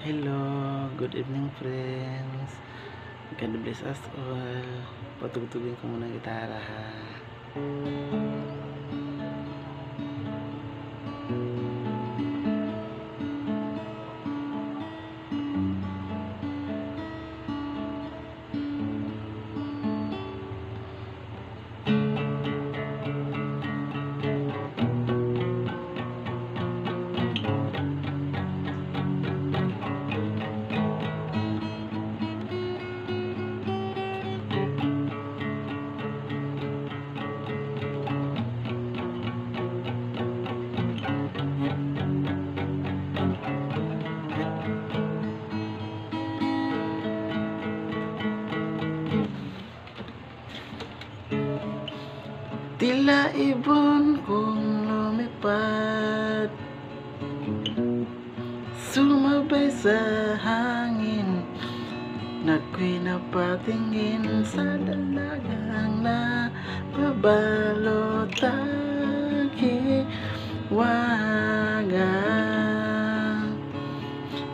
Hello, good evening friends. God bless us all. Patugtugin ko muna ng gitara ha. Tila ibon kong lumipad, sumabay sa hangin, ako'y napatingin sa dalagang na babalot ang hiwaga.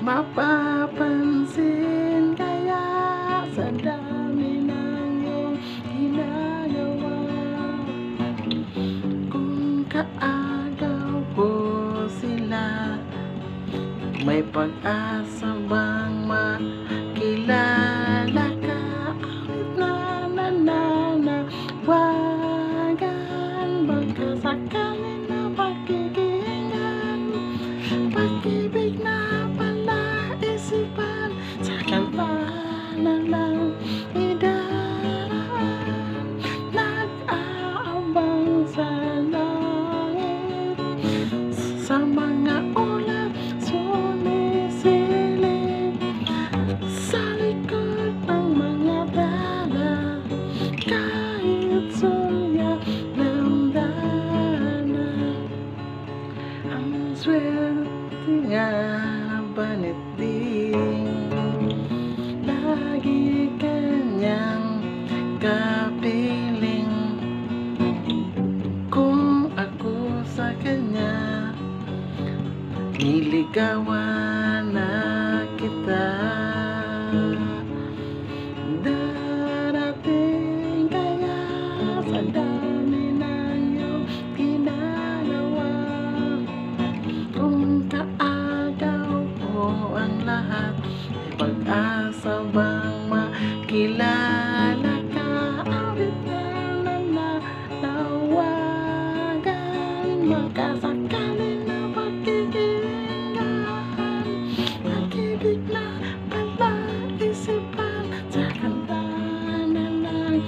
Mapapansin kaya sa dami ng iyong ginagawa, kung kaagaw ko sila, may pag-asa bang makilala ka? Awit na nananawagan, baka sakali na pagkikingan, pag-ibig na pala isipan, sa kanta na lang idaraan, nag-aabang sa langit, sa mga ulap sumisilip, sa likod ng mga dala, kahit sulya ng dana. Ang swerte nga banit din, lagi kanyang kapiling. Kung ako sa kanya, niligawan na kita. Darating kaya sa dami ng iyong ginagawa, kung kaagaw ko ang lahat, may pag-asa bang makilala ka? Awit na nananawagan, magkasakali na pagkikingan, pag-ibig na pala isipan, sa kanta na lang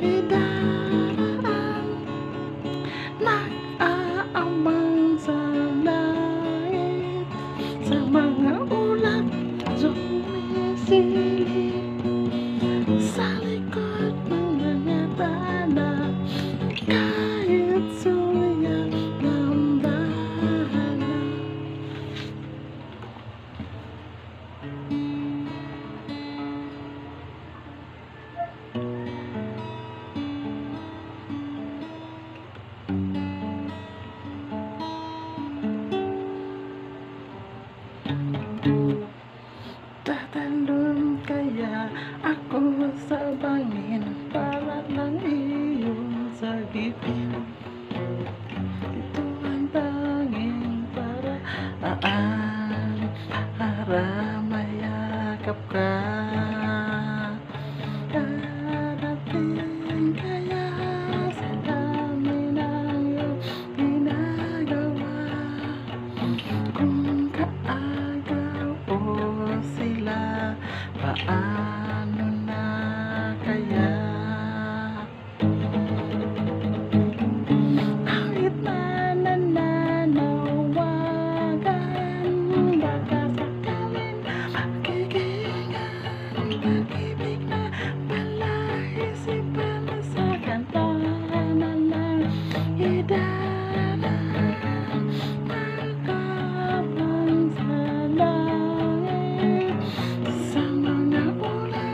idaraan, nag-aabang sa langit, sa mga ulap sumisilip, sa likod ng mga dana, kahit sulya ng dana. Tatalon kaya ako sa bangin para lang iyong sagipin. Ito ang tanging paraan para mayakap ka. Darating kaya sa dami ng iyong ginagawa, kung kaagaw o sila, paano na kaya? Awit na nananawagan, baka sakalin makikingan, pag-ibig na pala isipan, sa kanta na lang idaraan, nag-aabang sa langit, sa mga ulap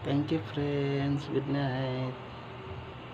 Thank you, friends. Good night.